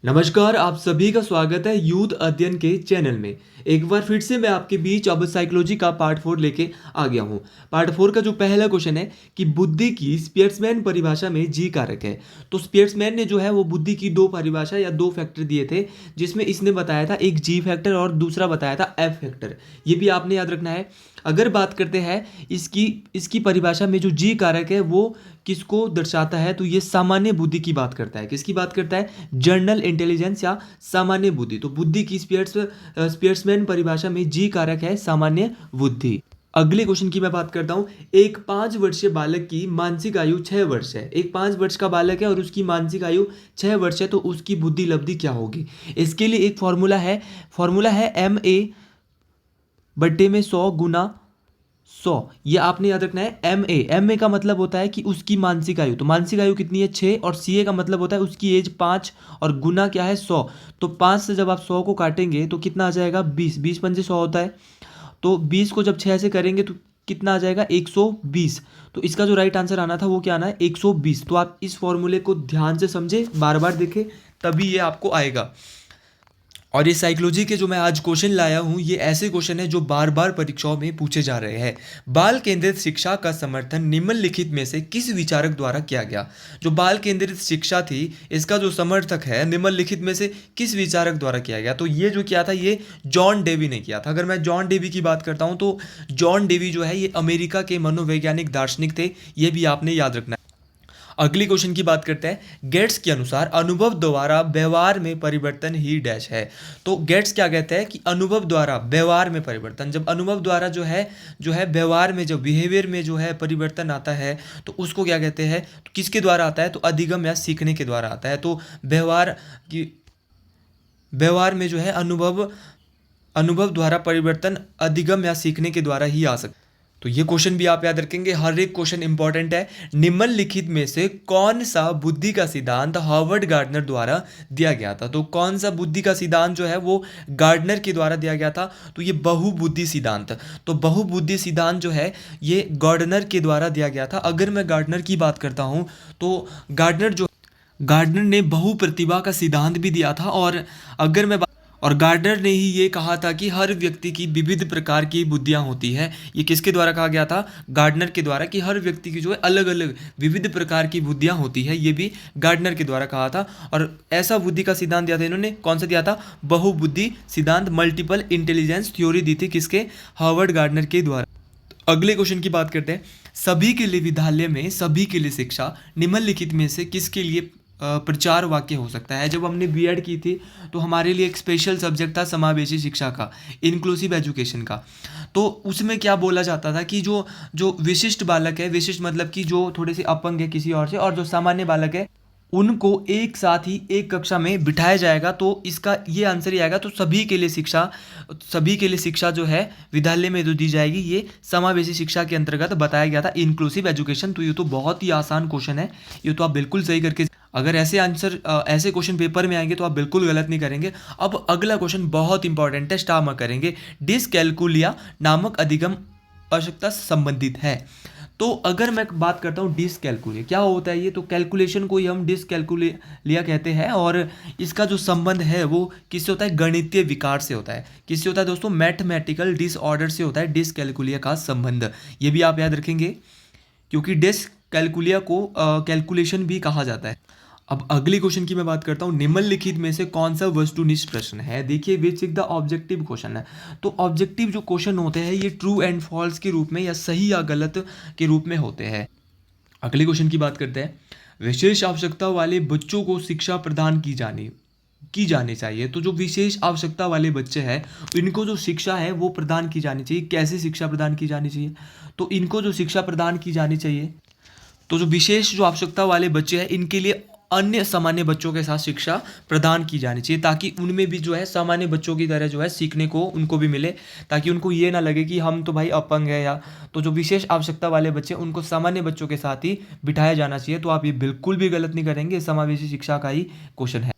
नमस्कार, आप सभी का स्वागत है यूथ अध्ययन के चैनल में। एक बार फिर से मैं आपके बीच अब साइकोलॉजी का पार्ट 4 लेके आ गया हूँ। पार्ट 4 का जो पहला क्वेश्चन है कि बुद्धि की स्पियर्समैन परिभाषा में जी कारक है। तो स्पियर्समैन ने जो है वो बुद्धि की दो परिभाषा या दो फैक्टर दिए थे, जिसमें इसने बताया था एक जी फैक्टर और दूसरा बताया था एफ फैक्टर। ये भी आपने याद रखना है। अगर बात करते हैं इसकी इसकी परिभाषा में जो जी कारक है वो किसको दर्शाता है, तो ये सामान्य बुद्धि की बात करता है। किसकी बात करता है? जनरल इंटेलिजेंस या सामान्य बुद्धि। तो बुद्धि की स्पियर्समैन परिभाषा में जी कारक है सामान्य बुद्धि। अगले क्वेश्चन की मैं बात करता हूं। एक 5 वर्षीय बालक की मानसिक आयु 6 वर्ष है। एक 5 वर्ष का बालक है और उसकी मानसिक आयु 6 वर्ष है, तो उसकी बुद्धि लब्धि क्या होगी? इसके लिए एक फॉर्मूला है MA/100 ये आपने याद रखना है। एम ए का मतलब होता है कि उसकी मानसिक आयु, तो मानसिक आयु कितनी है? 6, और सी ए का मतलब होता है उसकी एज 5, और गुना क्या है? 100। तो 5 से जब आप 100 को काटेंगे तो कितना आ जाएगा? 20। 20 × 100 होता है। तो 20 को जब 6 से करेंगे तो कितना आ जाएगा? 120। तो इसका जो राइट आंसर आना था वो क्या आना है? 120। तो आप इस फॉर्मूले को ध्यान से समझे, बार बार देखें, तभी ये आपको आएगा। और ये साइकोलॉजी के जो मैं आज क्वेश्चन लाया हूँ, ये ऐसे क्वेश्चन है जो बार बार परीक्षाओं में पूछे जा रहे हैं। बाल केंद्रित शिक्षा का समर्थन निम्नलिखित में से किस विचारक द्वारा किया गया? जो बाल केंद्रित शिक्षा थी, इसका जो समर्थक है निम्नलिखित में से किस विचारक द्वारा किया गया? तो ये जो किया था ये जॉन डेवी ने किया था। अगर मैं जॉन डेवी की बात करता हूँ तो जॉन डेवी जो है ये अमेरिका के मनोवैज्ञानिक दार्शनिक थे। ये भी आपने याद रखना है। अगली क्वेश्चन की बात करते हैं। गेट्स के अनुसार अनुभव द्वारा व्यवहार में परिवर्तन ही डैश है। तो गेट्स क्या कहते हैं कि अनुभव द्वारा व्यवहार में परिवर्तन, जब अनुभव द्वारा जो है व्यवहार में, जब बिहेवियर में जो है परिवर्तन आता है तो उसको क्या कहते हैं? तो किसके द्वारा आता है? तो अधिगम या सीखने के द्वारा आता है। तो व्यवहार में जो है अनुभव द्वारा परिवर्तन अधिगम या सीखने के द्वारा ही आ सकता है। तो ये क्वेश्चन भी आप याद रखेंगे, हर एक क्वेश्चन इंपॉर्टेंट है। निम्नलिखित में से कौन सा बुद्धि का सिद्धांत हार्वर्ड गार्डनर द्वारा दिया गया था? तो कौन सा बुद्धि का सिद्धांत जो है वो गार्डनर के द्वारा दिया गया था? तो ये बहुबुद्धि सिद्धांत। तो बहुबुद्धि सिद्धांत जो है ये गार्डनर के द्वारा दिया गया था। अगर मैं गार्डनर की बात करता हूँ तो गार्डनर ने बहु प्रतिभा का सिद्धांत भी दिया था। और गार्डनर ने ही ये कहा था कि हर व्यक्ति की विविध प्रकार की बुद्धियां होती है। ये किसके द्वारा कहा गया था? गार्डनर के द्वारा, कि हर व्यक्ति की जो है अलग अलग विविध प्रकार की बुद्धियां होती है। ये भी गार्डनर के द्वारा कहा था। और ऐसा बुद्धि का सिद्धांत दिया था इन्होंने, कौन सा दिया था? बहुबुद्धि सिद्धांत, मल्टीपल इंटेलिजेंस थ्योरी दी थी। किसके? हार्वर्ड गार्डनर के द्वारा। अगले क्वेश्चन की बात करते हैं। सभी के लिए विद्यालय में सभी के लिए शिक्षा निम्नलिखित में से किसके लिए प्रचार वाक्य हो सकता है? जब हमने बीएड की थी तो हमारे लिए एक स्पेशल सब्जेक्ट था समावेशी शिक्षा का, इंक्लूसिव एजुकेशन का। तो उसमें क्या बोला जाता था कि जो जो विशिष्ट बालक है, विशिष्ट मतलब कि जो थोड़े से अपंग है किसी और से, और जो सामान्य बालक है, उनको एक साथ ही एक कक्षा में बिठाया जाएगा। तो इसका ये आंसर ही आएगा। तो सभी के लिए शिक्षा जो है विद्यालय में जो दी जाएगी, ये समावेशी शिक्षा के अंतर्गत बताया गया था, इंक्लूसिव एजुकेशन। तो ये तो बहुत ही आसान क्वेश्चन है, ये तो आप बिल्कुल सही करके, अगर ऐसे क्वेश्चन पेपर में आएंगे तो आप बिल्कुल गलत नहीं करेंगे। अब अगला क्वेश्चन बहुत इंपॉर्टेंट है, स्टार मार्क करेंगे। डिसकैलकुलिया नामक अधिगम आवश्यकता संबंधित है। तो अगर मैं बात करता हूँ डिसकैलकुलिया क्या होता है, ये तो कैलकुलेशन को ही हम डिसकैलकुलिया कहते हैं। और इसका जो संबंध है वो किससे होता है? गणितीय विकार से होता है। किससे होता है दोस्तों? मैथमेटिकल डिसऑर्डर से होता है डिसकैलकुलिया का संबंध। ये भी आप याद रखेंगे, क्योंकि डिसकैलकुलिया को कैलकुलेशन भी कहा जाता है। अब अगले क्वेश्चन की मैं बात करता हूँ। निम्नलिखित में से कौन सा वस्तुनिष्ठ प्रश्न है? देखिए, which is the objective question है। तो ऑब्जेक्टिव जो क्वेश्चन होते हैं ये ट्रू एंड फॉल्स के रूप में या सही या गलत के रूप में होते हैं। अगले क्वेश्चन की बात करते हैं। विशेष आवश्यकता वाले बच्चों को शिक्षा प्रदान की जानी चाहिए। तो जो विशेष आवश्यकता वाले बच्चे हैं इनको जो शिक्षा है वो प्रदान की जानी चाहिए। कैसे शिक्षा प्रदान की जानी चाहिए? तो इनको जो शिक्षा प्रदान की जानी चाहिए, तो जो विशेष जो आवश्यकता वाले बच्चे हैं इनके लिए अन्य सामान्य बच्चों के साथ शिक्षा प्रदान की जानी चाहिए, ताकि उनमें भी जो है सामान्य बच्चों की तरह जो है सीखने को उनको भी मिले, ताकि उनको ये ना लगे कि हम तो भाई अपंग है। या तो जो विशेष आवश्यकता वाले बच्चे उनको सामान्य बच्चों के साथ ही बिठाया जाना चाहिए। तो आप ये बिल्कुल भी गलत नहीं करेंगे, समावेशी शिक्षा का ही क्वेश्चन है।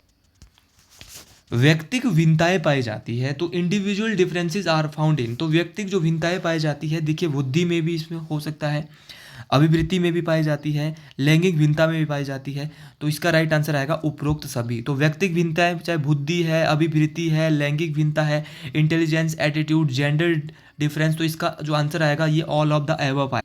व्यक्तिक भिन्नताएं पाई जाती है, तो individual differences are found in. तो व्यक्तिक जो भिन्नताएं पाई जाती है, देखिए बुद्धि में भी इसमें हो सकता है, अभिवृत्ति में भी पाई जाती है, लैंगिक भिन्नता में भी पाई जाती है। तो इसका राइट आंसर आएगा उपरोक्त सभी। तो व्यक्तिगत भिन्नताएं चाहे बुद्धि है, अभिवृत्ति है, लैंगिक भिन्नता है, इंटेलिजेंस, एटीट्यूड, जेंडर डिफरेंस, तो इसका जो आंसर आएगा ये ऑल ऑफ द एबव आएगा।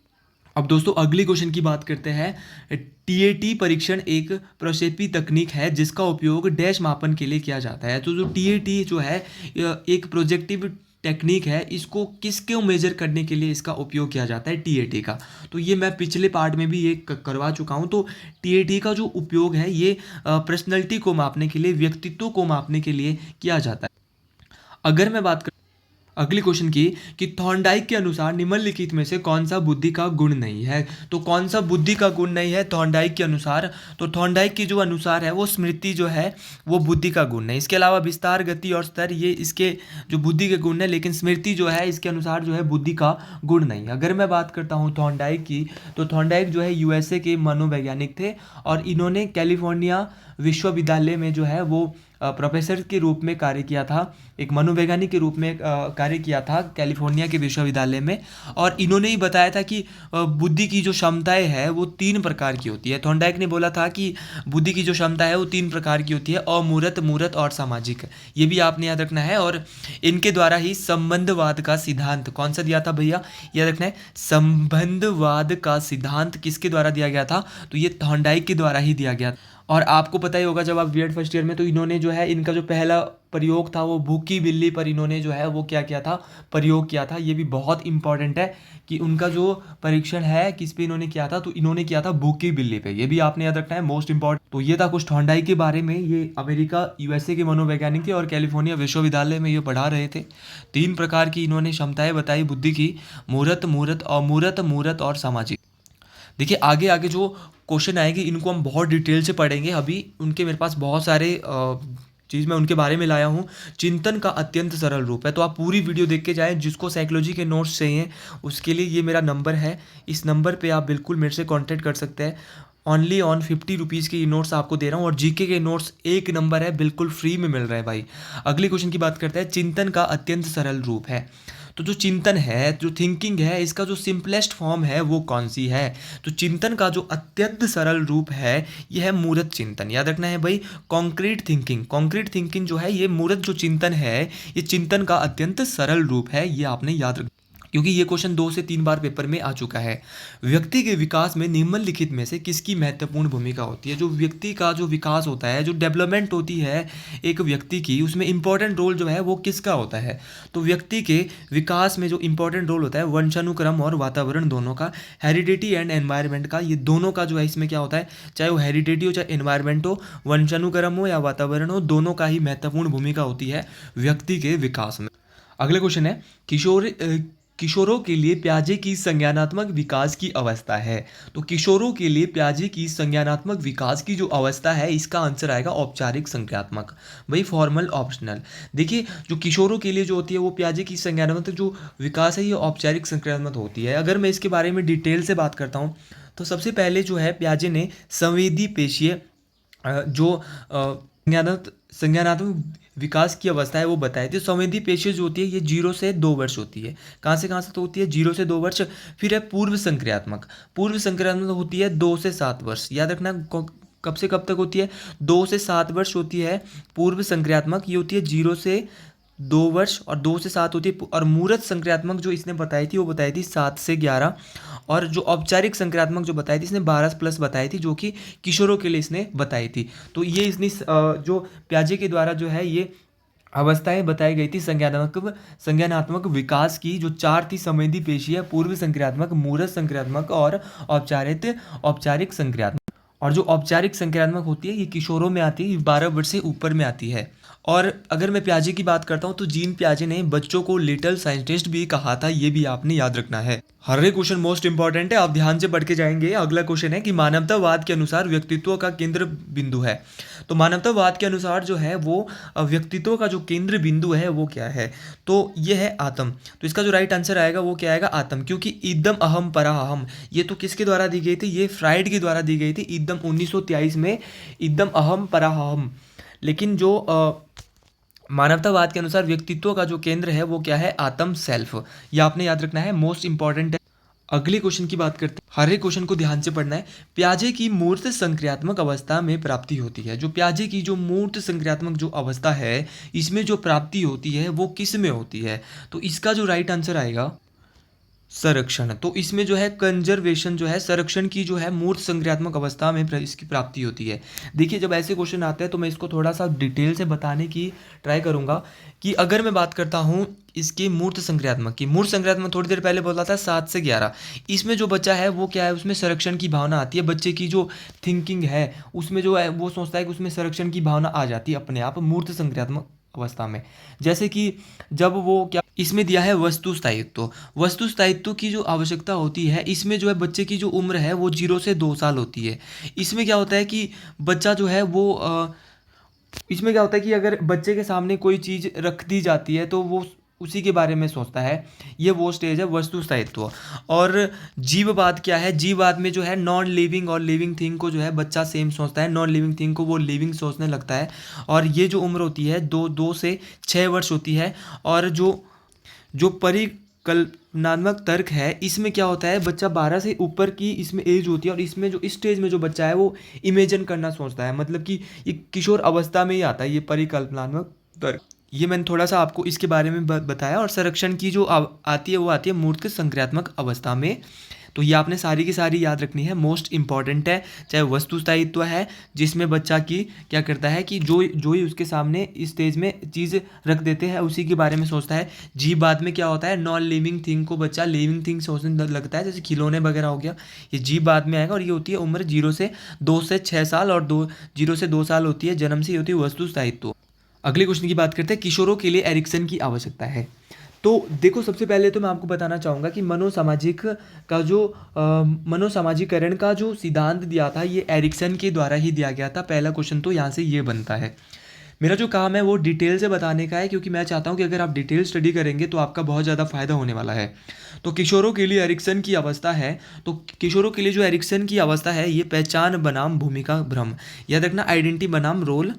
अब दोस्तों अगली क्वेश्चन की बात करते हैं। टीएटी परीक्षण एक प्रक्षेपी तकनीक है जिसका उपयोग डैश मापन के लिए किया जाता है। तो जो टीएटी जो है एक प्रोजेक्टिव टेक्निक है, इसको किसको मेजर करने के लिए इसका उपयोग किया जाता है टीएटी का। तो ये मैं पिछले पार्ट में भी ये करवा चुका हूँ। तो टीएटी का जो उपयोग है ये पर्सनैलिटी को मापने के लिए, व्यक्तित्व को मापने के लिए किया जाता है। अगर मैं बात अगली क्वेश्चन की कि थॉर्नडाइक के अनुसार निम्नलिखित में से कौन सा बुद्धि का गुण नहीं है। तो कौन सा बुद्धि का गुण नहीं है थॉर्नडाइक के अनुसार। तो थॉर्नडाइक के जो अनुसार है वो स्मृति जो है वो बुद्धि का गुण नहीं। इसके अलावा विस्तार, गति और स्तर ये इसके जो बुद्धि के गुण है, लेकिन स्मृति जो है इसके अनुसार जो है बुद्धि का गुण नहीं। अगर मैं बात करता हूँ थॉर्नडाइक की, तो थॉर्नडाइक जो है यूएसए के मनोवैज्ञानिक थे और इन्होंने कैलिफोर्निया विश्वविद्यालय में जो है वो प्रोफेसर के रूप में कार्य किया था, एक मनोवैज्ञानिक के रूप में कार्य किया था कैलिफोर्निया के विश्वविद्यालय में। और इन्होंने ही बताया था कि बुद्धि की जो क्षमताएं है वो 3 प्रकार की होती है। थॉर्नडाइक ने बोला था कि बुद्धि की जो क्षमता है वो 3 प्रकार की होती है, अमूर्त, मूर्त और सामाजिक। ये भी आपने याद रखना है। और इनके द्वारा ही संबंधवाद का सिद्धांत कौन सा दिया था भैया, याद रखना है। संबंधवाद का सिद्धांत किसके द्वारा दिया गया था, तो ये थॉर्नडाइक के द्वारा ही दिया गया। और आपको पता ही होगा जब आप बीएड फर्स्ट ईयर में, तो इन्होंने जो है इनका जो पहला प्रयोग था वो भूखी बिल्ली पर इन्होंने जो है वो क्या किया था, प्रयोग किया था। ये भी बहुत इंपॉर्टेंट है कि उनका जो परीक्षण है किस पे इन्होंने किया था, तो इन्होंने किया था भूखी बिल्ली पे। ये भी आपने याद रखना है, मोस्ट इंपॉर्टेंट। तो ये था कुछ थॉर्नडाइक के बारे में। ये अमेरिका यूएसए के मनोवैज्ञानिक थे और कैलिफोर्निया विश्वविद्यालय में ये पढ़ा रहे थे। 3 प्रकार की इन्होंने क्षमताएं बताई बुद्धि की, मूर्त, मूर्त, अमूर्त, मूर्त और सामाजिक। देखिए आगे आगे जो क्वेश्चन आएंगे इनको हम बहुत डिटेल से पढ़ेंगे। अभी उनके मेरे पास बहुत सारे चीज़ मैं उनके बारे में लाया हूँ। चिंतन का अत्यंत सरल रूप है, तो आप पूरी वीडियो देख के जाएं। जिसको साइकोलॉजी के नोट्स चाहिए उसके लिए ये मेरा नंबर है, इस नंबर पे आप बिल्कुल मेरे से कांटेक्ट कर सकते हैं। ओनली ऑन 50 रुपीज़ के ये नोट्स आपको दे रहा हूँ और जीके के नोट्स 1 नंबर है, बिल्कुल फ्री में मिल रहा है भाई। अगली क्वेश्चन की बात करते हैं। चिंतन का अत्यंत सरल रूप है, तो जो चिंतन है, जो थिंकिंग है, इसका जो सिंपलेस्ट फॉर्म है वो कौन सी है। तो चिंतन का जो अत्यंत सरल रूप है यह है मूर्त चिंतन। याद रखना है भाई, कॉन्क्रीट थिंकिंग। कॉन्क्रीट थिंकिंग जो है ये मूर्त जो चिंतन है ये चिंतन का अत्यंत सरल रूप है, ये आपने याद रखना, क्योंकि ये क्वेश्चन 2 से 3 बार पेपर में आ चुका है। व्यक्ति के विकास में निम्नलिखित में से किसकी महत्वपूर्ण भूमिका होती है। जो व्यक्ति का जो विकास होता है, जो डेवलपमेंट होती है एक व्यक्ति की, उसमें इंपॉर्टेंट रोल जो है वो किसका होता है। तो व्यक्ति के विकास में जो इंपॉर्टेंट रोल होता है वंशानुक्रम और वातावरण दोनों का, हेरिडिटी एंड एनवायरनमेंट का, ये दोनों का जो है इसमें क्या होता है, चाहे वो हेरिडिटी हो, चाहे एनवायरनमेंट हो, वंशानुक्रम हो या वातावरण हो, दोनों का ही महत्वपूर्ण भूमिका होती है व्यक्ति के विकास में। अगले क्वेश्चन है, किशोरों के लिए प्याजे की संज्ञानात्मक विकास की अवस्था है। तो किशोरों के लिए प्याजे की संज्ञानात्मक विकास की जो अवस्था है इसका आंसर आएगा औपचारिक संज्ञानात्मक, भाई फॉर्मल ऑप्शनल। देखिए जो किशोरों के लिए जो होती है वो प्याजे की संज्ञानात्मक जो विकास है ये औपचारिक संज्ञानात्मक होती है। अगर मैं इसके बारे में डिटेल से बात करता हूँ तो सबसे पहले जो है प्याजे ने संवेदी पेशीय जो संज्ञानात्मक विकास की अवस्था है वो बताई थी। संवेदी पेशी जो होती है ये 0 से 2 वर्ष होती है। कहाँ से तो होती है, 0 से 2 वर्ष। फिर है पूर्व संक्रियात्मक। पूर्व संक्रियात्मक होती है 2 से 7 वर्ष। याद रखना कब से कब तक होती है, 2 से 7 वर्ष होती है पूर्व संक्रियात्मक। ये होती है 0 से 2 वर्ष और 2 से 7 होती है। और मूर्त संक्रियात्मक जो इसने बताई थी वो बताई थी 7 से 11। और जो औपचारिक संक्रियात्मक जो बताई थी इसने 12+ बताई थी, जो कि किशोरों के लिए इसने बताई थी। तो ये इसने जो प्याजे के द्वारा जो है ये अवस्थाएं बताई गई थी संज्ञानात्मक विकास की, जो 4 थी। संवेदी पेशीय, पूर्व संक्रियात्मक, मूर्त संक्रियात्मक और औपचारिक संक्रियात्मक। और जो औपचारिक संक्रियात्मक होती है ये किशोरों में आती है, 12 वर्ष से ऊपर में आती है। और अगर मैं प्याजे की बात करता हूँ तो जीन प्याजे ने बच्चों को लिटिल साइंटिस्ट भी कहा था, ये भी आपने याद रखना है। हर एक क्वेश्चन मोस्ट इंपॉर्टेंट है, आप ध्यान से पढ़ के जाएंगे। अगला क्वेश्चन है कि मानवतावाद के अनुसार व्यक्तित्व का केंद्र बिंदु है। तो मानवतावाद के अनुसार जो है वो व्यक्तित्व का जो केंद्र बिंदु है वो क्या है, तो ये है आत्म। तो इसका जो राइट आंसर आएगा वो क्या आएगा, आत्म। क्योंकि इदम अहम परा अहम ये तो किसके द्वारा दी गई थी, ये फ्राइड के द्वारा दी गई थी। इदम 1923 में, इदम अहम परा अहम। लेकिन जो मानवतावाद के अनुसार व्यक्तित्व का जो केंद्र है वो क्या है, आत्म, सेल्फ। ये आपने याद रखना है, मोस्ट इंपॉर्टेंट है। अगले क्वेश्चन की बात करते हैं। हर एक क्वेश्चन को ध्यान से पढ़ना है। प्याजे की मूर्त संक्रियात्मक अवस्था में प्राप्ति होती है। जो प्याजे की जो मूर्त संक्रियात्मक जो अवस्था है, इसमें जो प्राप्ति होती है वो किस में होती है? तो इसका जो राइट आंसर आएगा संरक्षण। तो इसमें जो है कंजर्वेशन जो है, संरक्षण की जो है मूर्त संक्रियात्मक अवस्था में इसकी प्राप्ति होती है। देखिए जब ऐसे क्वेश्चन आते हैं तो मैं इसको थोड़ा सा डिटेल से बताने की ट्राई करूंगा कि अगर मैं बात करता हूँ इसकी मूर्त संक्रियात्मक की, मूर्त संक्रियात्मक थोड़ी देर पहले बोला था 7 से 11, इसमें जो बच्चा है वो क्या है, उसमें संरक्षण की भावना आती है। बच्चे की जो थिंकिंग है उसमें जो है वो सोचता है कि उसमें संरक्षण की भावना आ जाती है अपने आप मूर्त संक्रियात्मक अवस्था में। जैसे कि जब वो क्या, इसमें दिया है वस्तु स्थायित्व। वस्तु स्थायित्व की जो आवश्यकता होती है, इसमें जो है बच्चे की जो उम्र है वो 0 से 2 साल होती है। इसमें क्या होता है कि बच्चा जो है वो इसमें क्या होता है कि अगर बच्चे के सामने कोई चीज़ रख दी जाती है तो वो उसी के बारे में सोचता है। ये वो स्टेज है वस्तु स्थायित्व। और जीववाद क्या है, जीववाद में जो है नॉन लिविंग और लिविंग थिंग को जो है बच्चा सेम सोचता है, नॉन लिविंग थिंग को वो लिविंग सोचने लगता है। और ये जो उम्र होती है 2 से 6 वर्ष होती है। और जो जो परिकल्पनात्मक तर्क है, इसमें क्या होता है, बच्चा 12 से ऊपर की इसमें एज होती है और इसमें जो इस स्टेज में जो बच्चा है वो इमेजिन करना सोचता है। मतलब कि ये किशोर अवस्था में ही आता है ये परिकल्पनात्मक तर्क। ये मैंने थोड़ा सा आपको इसके बारे में बताया। और संरक्षण की जो आती है वो आती है मूर्त संक्रियात्मक अवस्था में। तो ये आपने सारी की सारी याद रखनी है, मोस्ट इंपॉर्टेंट है। चाहे वस्तु स्थायित्व है जिसमें बच्चा की क्या करता है कि जो ही उसके सामने इस स्टेज में चीज़ रख देते हैं उसी के बारे में सोचता है। जीव बाद में क्या होता है, नॉन लिविंग थिंग को बच्चा लिविंग थिंग सोचने लगता है, जैसे खिलौने वगैरह हो गया। ये जीव बाद में आएगा और ये होती है उम्र 0 से 2 से 6 साल और 0 से 2 साल होती है जन्म से, ये होती है वस्तु स्थायित्व। अगले क्वेश्चन की बात करते हैं, किशोरों के लिए एरिक्सन की आवश्यकता है। तो देखो सबसे पहले तो मैं आपको बताना चाहूँगा कि मनोसामाजिक का जो मनोसामाजिकरण का जो सिद्धांत दिया था ये एरिक्सन के द्वारा ही दिया गया था। पहला क्वेश्चन तो यहाँ से ये बनता है। मेरा जो काम है वो डिटेल से बताने का है, क्योंकि मैं चाहता हूँ कि अगर आप डिटेल स्टडी करेंगे तो आपका बहुत ज़्यादा फायदा होने वाला है। तो किशोरों के लिए एरिक्सन की अवस्था है, तो किशोरों के लिए जो एरिक्सन की अवस्था है ये पहचान बनाम भूमिका भ्रम, याद रखना, आइडेंटिटी बनाम रोल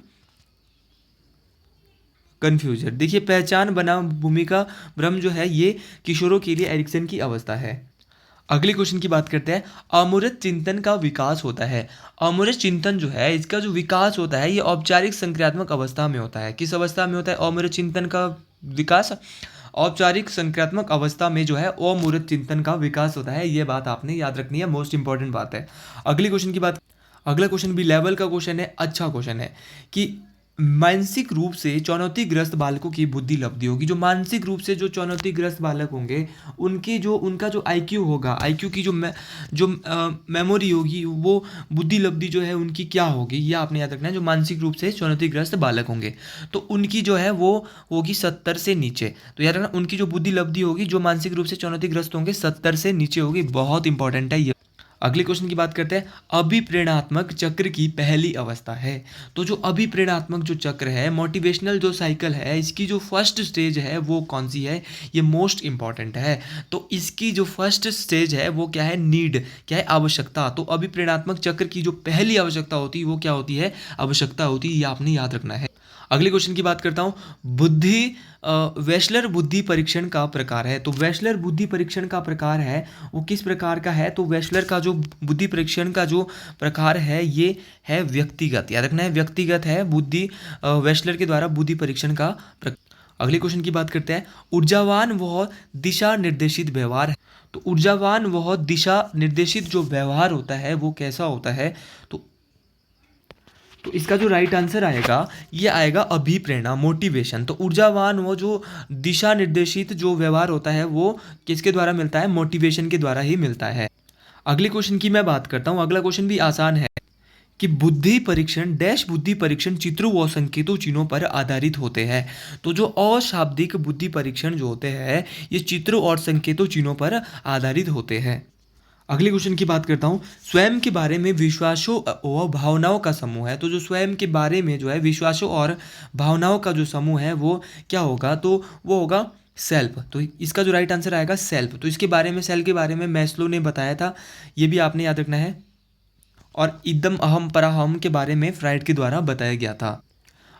कन्फ्यूजन। देखिए पहचान बनाम भूमिका भ्रम जो है ये किशोरों के लिए एरिक्सन की अवस्था है। अगले क्वेश्चन की बात करते हैं, अमूर्त चिंतन का विकास होता है। अमूर्त चिंतन जो है इसका जो विकास होता है ये औपचारिक संक्रियात्मक अवस्था में होता है। किस अवस्था में होता है अमूर्त चिंतन का विकास? औपचारिक संक्रियात्मक अवस्था में जो है अमूर्त चिंतन का विकास होता है। ये बात आपने याद रखनी है, मोस्ट इंपॉर्टेंट बात है। अगले क्वेश्चन की बात, अगला क्वेश्चन भी लेवल का क्वेश्चन है, अच्छा क्वेश्चन है कि मानसिक रूप से चुनौतीग्रस्त बालकों की बुद्धि लब्धि होगी। जो मानसिक रूप से जो चुनौतीग्रस्त बालक होंगे उनकी जो उनका जो आईक्यू होगा, आईक्यू की जो मेमोरी होगी, वो बुद्धि लब्धि जो है उनकी क्या होगी, ये आपने याद रखना है। जो मानसिक रूप से चुनौतीग्रस्त बालक होंगे तो उनकी जो है वो होगी 70 से नीचे। तो याद रखना उनकी जो बुद्धि लब्धि होगी, जो मानसिक रूप से चुनौतीग्रस्त होंगे 70 से नीचे होगी। बहुत इंपॉर्टेंट है ये। अगले क्वेश्चन की बात करते हैं, अभिप्रेरणात्मक चक्र की पहली अवस्था है। तो जो अभिप्रेरणात्मक जो चक्र है, मोटिवेशनल जो साइकिल है, इसकी जो फर्स्ट स्टेज है वो कौन सी है, ये मोस्ट इंपॉर्टेंट है। तो इसकी जो फर्स्ट स्टेज है वो क्या है, नीड, क्या है, आवश्यकता। तो अभिप्रेरणात्मक चक्र की जो पहली आवश्यकता होती है वो क्या होती है, आवश्यकता होती है। ये आपने याद रखना है। अगले क्वेश्चन की बात करता हूँ, बुद्धि वेशलर बुद्धि परीक्षण का प्रकार है। तो वेशलर बुद्धि परीक्षण का प्रकार है वो किस प्रकार का है, तो वेशलर का जो बुद्धि परीक्षण का जो प्रकार है ये है व्यक्तिगत, याद रखना है, व्यक्तिगत है बुद्धि, वेशलर के द्वारा बुद्धि परीक्षण का अगले क्वेश्चन की बात करते हैं, ऊर्जावान वह दिशा निर्देशित व्यवहार है। तो ऊर्जावान वह दिशा निर्देशित जो व्यवहार होता है वो कैसा होता है, तो इसका जो राइट आंसर आएगा ये आएगा अभिप्रेरणा, मोटिवेशन। तो ऊर्जावान वो जो दिशा निर्देशित जो व्यवहार होता है वो किसके द्वारा मिलता है, मोटिवेशन के द्वारा ही मिलता है। अगले क्वेश्चन की मैं बात करता हूँ। अगला क्वेश्चन भी आसान है कि बुद्धि परीक्षण डैश बुद्धि परीक्षण चित्रों व संकेतों चिन्हों पर आधारित होते हैं। तो जो अशाब्दिक बुद्धि परीक्षण जो होते हैं ये चित्रों और संकेतों चिन्हों पर आधारित होते हैं। अगले क्वेश्चन की बात करता हूँ, स्वयं के बारे में विश्वासों व भावनाओं का समूह है। तो जो स्वयं के बारे में जो है विश्वासों और भावनाओं का जो समूह है वो क्या होगा, तो वो होगा सेल्फ। तो इसका जो राइट आंसर आएगा सेल्फ। तो इसके बारे में, सेल्फ के बारे में मैस्लो ने बताया था, ये भी आपने याद रखना है। और इदम अहम पराहम के बारे में फ्राइड के द्वारा बताया गया था।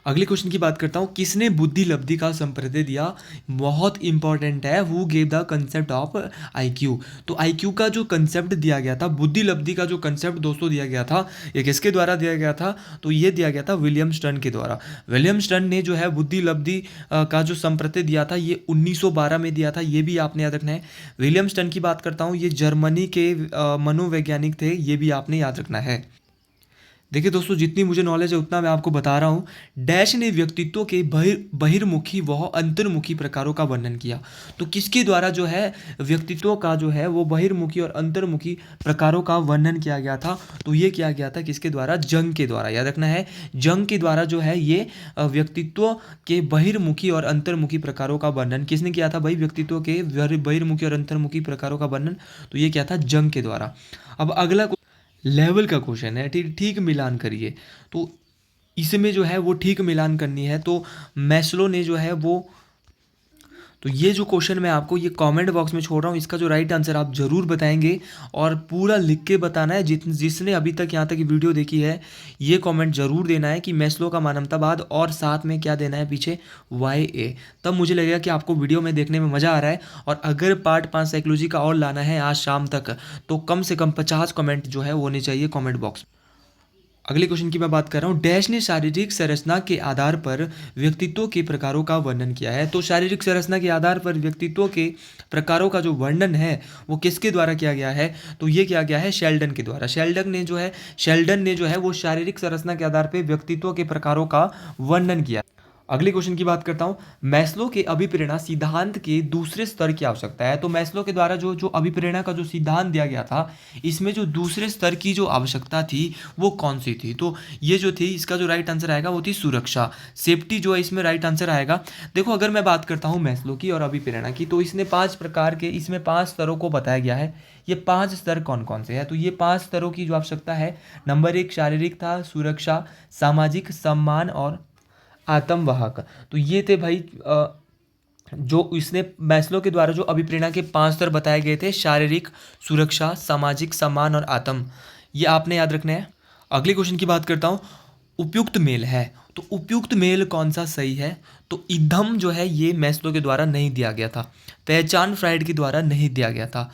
अगले क्वेश्चन की बात करता हूँ, किसने बुद्धि लब्धि का संप्रत्यय दिया? बहुत इंपॉर्टेंट है, who gave the concept of IQ. तो आईक्यू का जो कंसेप्ट दिया गया था, बुद्धि लब्धि का जो कंसेप्ट दोस्तों दिया गया था, ये किसके द्वारा दिया गया था? तो ये दिया गया था विलियम स्टर्न के द्वारा। विलियम स्टर्न ने जो है बुद्धि लब्धि का जो संप्रत्यय दिया था ये 1912 में दिया था, ये भी आपने याद रखना है। विलियम स्टर्न की बात करता हूँ, ये जर्मनी के मनोवैज्ञानिक थे, ये भी आपने याद रखना है। देखिए दोस्तों, जितनी मुझे नॉलेज है उतना मैं आपको बता रहा हूँ। डैश ने व्यक्तित्व के बहिर्मुखी व अंतर्मुखी प्रकारों का वर्णन किया। तो किसके द्वारा जो है व्यक्तित्व का जो है वो बहिर्मुखी और अंतर्मुखी प्रकारों का वर्णन किया गया था? तो ये किया गया था किसके द्वारा? जंग के द्वारा। याद रखना है, जंग के द्वारा जो है ये व्यक्तित्व के बहिर्मुखी और अंतर्मुखी प्रकारों का वर्णन किसने किया था भाई? व्यक्तित्व के बहिर्मुखी और अंतर्मुखी प्रकारों का वर्णन तो ये क्या था? जंग के द्वारा। अब अगला लेवल का क्वेश्चन है, ठीक ठीक मिलान करिए। तो इसमें जो है वो ठीक मिलान करनी है। तो मैस्लो ने जो है वो, तो ये जो क्वेश्चन मैं आपको ये कमेंट बॉक्स में छोड़ रहा हूँ, इसका जो राइट आंसर आप ज़रूर बताएंगे और पूरा लिख के बताना है। जिसने अभी तक यहाँ तक वीडियो देखी है ये कमेंट ज़रूर देना है कि मैस्लो का मानवतावाद, और साथ में क्या देना है पीछे? YA। तब मुझे लगेगा कि आपको वीडियो में देखने में मज़ा आ रहा है। और अगर पार्ट 5 साइकोलॉजी का और लाना है आज शाम तक, तो कम से कम 50 कमेंट जो है वो होने चाहिए कमेंट बॉक्स। अगले क्वेश्चन की मैं बात कर रहा हूँ, डैश ने शारीरिक संरचना के आधार पर व्यक्तित्व के प्रकारों का वर्णन किया है। तो शारीरिक संरचना के आधार पर व्यक्तित्व के प्रकारों का जो वर्णन है वो किसके द्वारा किया गया है? तो ये किया गया है शेल्डन के द्वारा। शेल्डन ने जो है वो शारीरिक संरचना के आधार पर व्यक्तित्व के प्रकारों का वर्णन किया। अगले क्वेश्चन की बात करता हूँ, मैस्लो के अभिप्रेरणा सिद्धांत के दूसरे स्तर की आवश्यकता है। तो मैस्लो के द्वारा जो अभिप्रेरणा का जो सिद्धांत दिया गया था, इसमें जो दूसरे स्तर की जो आवश्यकता थी वो कौन सी थी? तो ये जो थी, इसका जो राइट आंसर आएगा वो थी सुरक्षा, सेफ्टी जो है इसमें राइट आंसर आएगा। देखो, अगर मैं बात करता हूँ मैस्लो की और अभिप्रेरणा की, तो इसने 5 प्रकार के, इसमें 5 स्तरों को बताया गया है। ये 5 स्तर कौन कौन से हैं? तो ये 5 स्तरों की जो आवश्यकता है, नंबर 1 शारीरिक था, सुरक्षा, सामाजिक, सम्मान और आत्मवाहक। तो ये थे भाई जो इसने मैस्लो के द्वारा जो अभिप्रेरणा के 5 स्तर बताए गए थे, शारीरिक, सुरक्षा, सामाजिक, सम्मान और आत्म, ये आपने याद रखना है। अगले क्वेश्चन की बात करता हूँ, उपयुक्त मेल है। तो उपयुक्त मेल कौन सा सही है? तो इदम जो है ये मैस्लो के द्वारा नहीं दिया गया था, पहचान फ्राइड के द्वारा नहीं दिया गया था,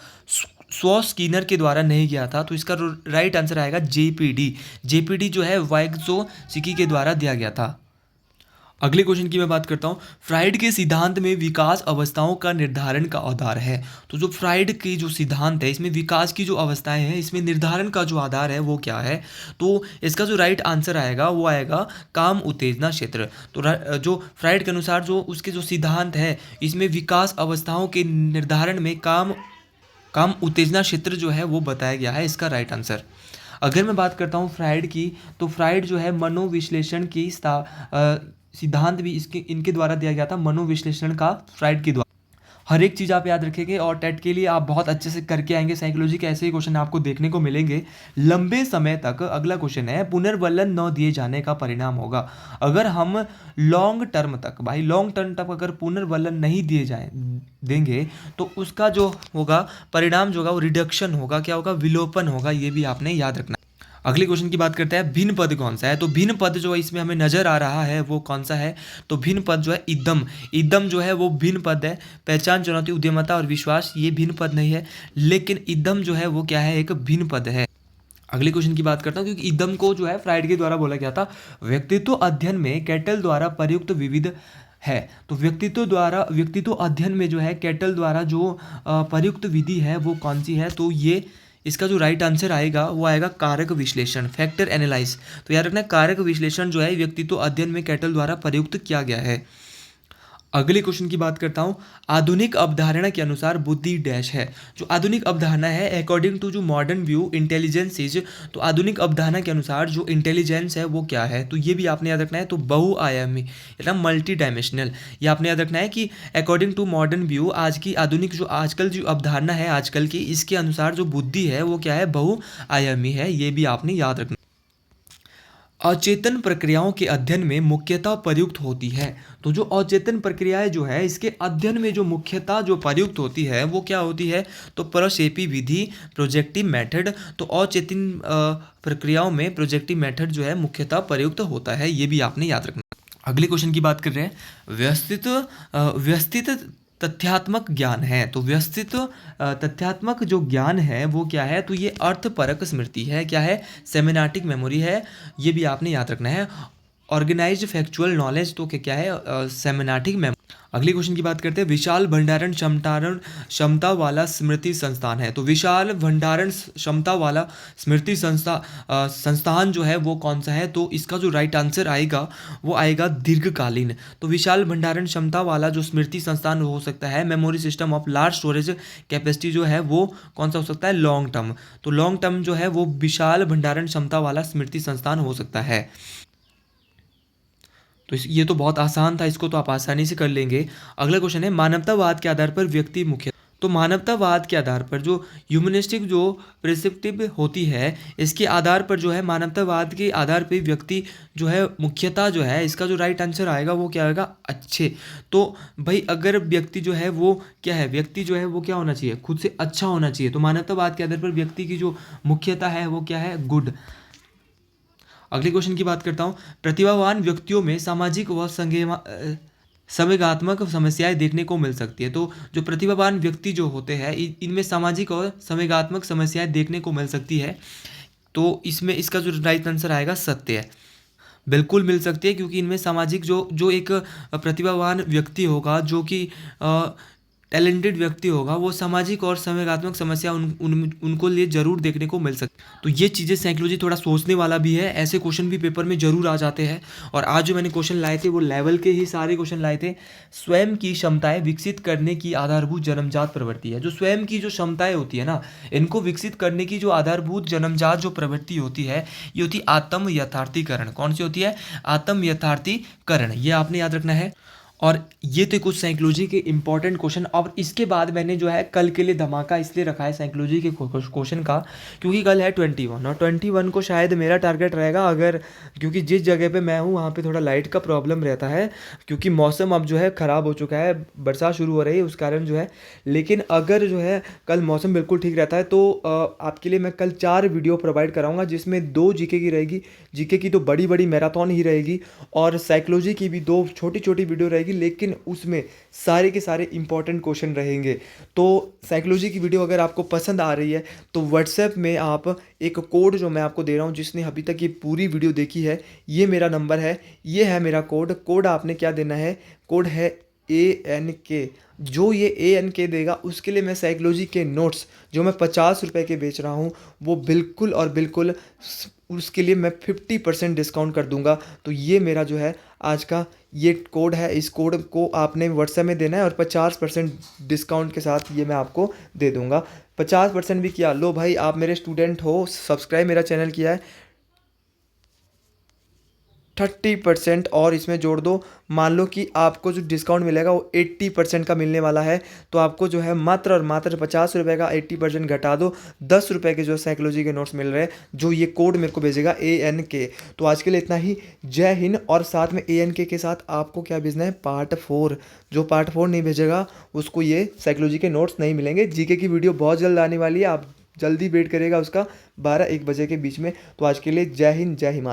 स्व स्किनर के द्वारा नहीं गया था। तो इसका राइट आंसर आएगा जेपीडी जो है वाइग्जोस्की के द्वारा दिया गया था। अगले क्वेश्चन की मैं बात करता हूँ, फ्राइड के सिद्धांत में विकास अवस्थाओं का निर्धारण का आधार है। तो जो फ्राइड की जो सिद्धांत है, इसमें विकास की जो अवस्थाएं हैं, इसमें निर्धारण का जो आधार है वो क्या है? तो इसका जो राइट आंसर आएगा वो आएगा काम उत्तेजना क्षेत्र। तो जो फ्राइड के अनुसार जो उसके जो सिद्धांत है, इसमें विकास अवस्थाओं के निर्धारण में काम उत्तेजना क्षेत्र जो है वो बताया गया है, इसका राइट आंसर। अगर मैं बात करता हूँ फ्राइड की, तो फ्राइड जो है मनोविश्लेषण की सिद्धांत भी इनके द्वारा दिया गया था, मनोविश्लेषण का फ्राइड के द्वारा। हर एक चीज़ आप याद रखेंगे और टेट के लिए आप बहुत अच्छे से करके आएंगे। साइकोलॉजी के ऐसे ही क्वेश्चन आपको देखने को मिलेंगे लंबे समय तक। अगला क्वेश्चन है, पुनर्वलन न दिए जाने का परिणाम होगा। अगर हम लॉन्ग टर्म तक अगर पुनर्वलन नहीं देंगे तो उसका जो होगा परिणाम जो होगा वो रिडक्शन होगा, क्या होगा? विलोपन होगा। ये भी आपने याद रखना। अगले क्वेश्चन की बात करते हैं, भिन्न पद कौन सा है? तो भिन्न पद जो है इसमें हमें नजर आ रहा है वो कौन सा है? तो भिन्न पद जो है इदम जो है वो भिन्न पद है। पहचान, चुनौती, उद्यमता और विश्वास, ये भिन्न पद नहीं है, लेकिन इदम जो है वो क्या है? एक भिन्न पद है। अगले क्वेश्चन की बात करता हूँ, क्योंकि इदम को जो है फ्राइड के द्वारा बोला गया था। व्यक्तित्व अध्ययन में कैटल द्वारा प्रयुक्त विविध है। तो व्यक्तित्व अध्ययन में जो है कैटल द्वारा जो प्रयुक्त विधि है वो कौन सी है? तो ये इसका जो राइट आंसर आएगा वो आएगा कारक विश्लेषण, फैक्टर एनालाइज। तो याद रखना, कारक विश्लेषण जो है व्यक्तित्व अध्ययन में कैटल द्वारा प्रयुक्त किया गया है। अगले क्वेश्चन की बात करता हूँ, आधुनिक अवधारणा के अनुसार बुद्धि डैश है। जो आधुनिक अवधारणा है, अकॉर्डिंग टू जो मॉडर्न व्यू इंटेलिजेंस इज, तो आधुनिक अवधारणा के अनुसार जो इंटेलिजेंस है वो क्या है? तो ये भी आपने याद रखना है। तो बहुआयामी या मल्टी डायमेंशनल, ये आपने याद रखना है कि अकॉर्डिंग टू मॉडर्न व्यू, आज की आधुनिक जो आजकल जो अवधारणा है आजकल की, इसके अनुसार जो बुद्धि है वो क्या है? बहुआयामी है। ये भी आपने याद रखना। अचेतन प्रक्रियाओं के अध्ययन में मुख्यतः प्रयुक्त होती है। तो जो अचेतन प्रक्रियाएं जो है इसके अध्ययन में जो मुख्यतः जो प्रयुक्त होती है वो क्या होती है? तो प्रक्षेपी विधि, प्रोजेक्टिव मेथड। तो अचेतन प्रक्रियाओं में प्रोजेक्टिव मेथड जो है मुख्यतः प्रयुक्त होता है, ये भी आपने याद रखना। अगले क्वेश्चन की बात कर रहे हैं, व्यवस्थित तथ्यात्मक ज्ञान है। तो व्यवस्थित तथ्यात्मक जो ज्ञान है वो क्या है, तो ये अर्थपरक स्मृति है। क्या है, सेमिनाटिक मेमोरी है। ये भी आपने याद रखना है। ऑर्गेनाइज्ड फैक्चुअल नॉलेज तो क्या है, सेमिनाटिक मेमोरी। अगले क्वेश्चन की बात करते हैं, विशाल भंडारण क्षमता वाला स्मृति संस्थान है। तो विशाल भंडारण क्षमता वाला स्मृति संस्थान जो है वो कौन सा है, तो इसका जो राइट आंसर आएगा वो आएगा दीर्घकालीन। तो विशाल भंडारण क्षमता वाला जो स्मृति संस्थान हो सकता है, memory system of large storage capacity जो है वो कौन सा हो सकता है, लॉन्ग टर्म। तो लॉन्ग टर्म जो है वो विशाल भंडारण क्षमता वाला स्मृति संस्थान हो सकता है। तो ये तो बहुत आसान था, इसको तो आप आसानी से कर लेंगे। अगला क्वेश्चन है, मानवतावाद के आधार पर व्यक्ति मुख्य। तो मानवतावाद के आधार पर जो ह्यूमनिस्टिक जो प्रिस्क्रिप्टिव होती है, इसके आधार पर जो है मानवतावाद के आधार पर व्यक्ति जो है मुख्यता जो है, इसका जो राइट आंसर आएगा वो क्या आएगा, अच्छे। तो भाई अगर व्यक्ति जो है वो क्या है, व्यक्ति जो है वो क्या होना चाहिए, खुद से अच्छा होना चाहिए। तो मानवतावाद के आधार पर व्यक्ति की जो मुख्यता है वो क्या है, गुड। अगले क्वेश्चन की बात करता हूँ, प्रतिभावान व्यक्तियों में सामाजिक व संवेगात्मक समस्याएं देखने को मिल सकती है। तो जो प्रतिभावान व्यक्ति जो होते हैं इनमें सामाजिक और संवेगात्मक समस्याएं देखने को मिल सकती है। तो इसमें इसका जो राइट आंसर आएगा सत्य है, बिल्कुल मिल सकती है, क्योंकि इनमें सामाजिक जो एक प्रतिभावान व्यक्ति होगा, जो कि टैलेंटेड व्यक्ति होगा, वो सामाजिक और संवेगात्मक समस्या उनको लिए जरूर देखने को मिल सकती है। तो ये चीज़ें साइकोलॉजी थोड़ा सोचने वाला भी है, ऐसे क्वेश्चन भी पेपर में जरूर आ जाते हैं। और आज जो मैंने क्वेश्चन लाए थे वो लेवल के ही सारे क्वेश्चन लाए थे। स्वयं की क्षमताएं विकसित करने की आधारभूत जन्मजात प्रवृत्ति है। जो स्वयं की जो क्षमताएं होती है ना, इनको विकसित करने की जो आधारभूत जन्मजात जो प्रवृत्ति होती है, ये होती है आत्म यथार्थीकरण। कौन सी होती है, आत्म यथार्थीकरण। ये आपने याद रखना है। और ये थे कुछ साइकोलॉजी के इंपॉर्टेंट क्वेश्चन। और इसके बाद मैंने जो है कल के लिए धमाका इसलिए रखा है साइकोलॉजी के क्वेश्चन का, क्योंकि कल है 21 और 21 को शायद मेरा टारगेट रहेगा, अगर क्योंकि जिस जगह पे मैं हूँ वहाँ पे थोड़ा लाइट का प्रॉब्लम रहता है, क्योंकि मौसम अब जो है ख़राब हो चुका है, बरसात शुरू हो रही है उस कारण जो है। लेकिन अगर जो है कल मौसम बिल्कुल ठीक रहता है तो आपके लिए मैं कल 4 वीडियो प्रोवाइड कराऊँगा, जिसमें 2 जीके की रहेगी। जीके की तो बड़ी बड़ी मैराथन ही रहेगी, और साइकोलॉजी की भी 2 छोटी छोटी वीडियो रहेगी, लेकिन उसमें सारे के सारे इंपॉर्टेंट क्वेश्चन रहेंगे। तो साइकोलॉजी की वीडियो अगर आपको पसंद आ रही है तो व्हाट्सएप में आप एक कोड जो मैं आपको दे रहा हूँ, जिसने अभी तक ये पूरी वीडियो देखी है, ये मेरा नंबर है, ये है मेरा कोड आपने क्या देना है, कोड है ANK। जो ये ANK देगा उसके लिए मैं साइकोलॉजी के नोट्स जो मैं 50 रुपये के बेच रहा हूँ, वो बिल्कुल और बिल्कुल उसके लिए मैं 50% डिस्काउंट कर दूंगा। तो ये मेरा जो है आज का ये कोड है, इस कोड को आपने व्हाट्सएप में देना है और 50% डिस्काउंट के साथ ये मैं आपको दे दूंगा। 50% भी किया, लो भाई आप मेरे स्टूडेंट हो, सब्सक्राइब मेरा चैनल किया है, 30% और इसमें जोड़ दो। मान लो कि आपको जो डिस्काउंट मिलेगा वो 80% का मिलने वाला है, तो आपको जो है मात्र और मात्र 50 रुपये का 80% घटा दो, 10 रुपये के जो साइकोलॉजी के नोट्स मिल रहे हैं, जो ये कोड मेरे को भेजेगा ANK। तो आज के लिए इतना ही, जय हिंद। और साथ में ANK के साथ आपको क्या भेजना है, पार्ट 4। जो पार्ट 4 नहीं भेजेगा उसको ये साइकोलॉजी के नोट्स नहीं मिलेंगे। जीके की वीडियो बहुत जल्द आने वाली है, आप जल्दी वेट करेगा उसका 12-1 बजे के बीच में। तो आज के लिए जय हिंद, जय हिमालय।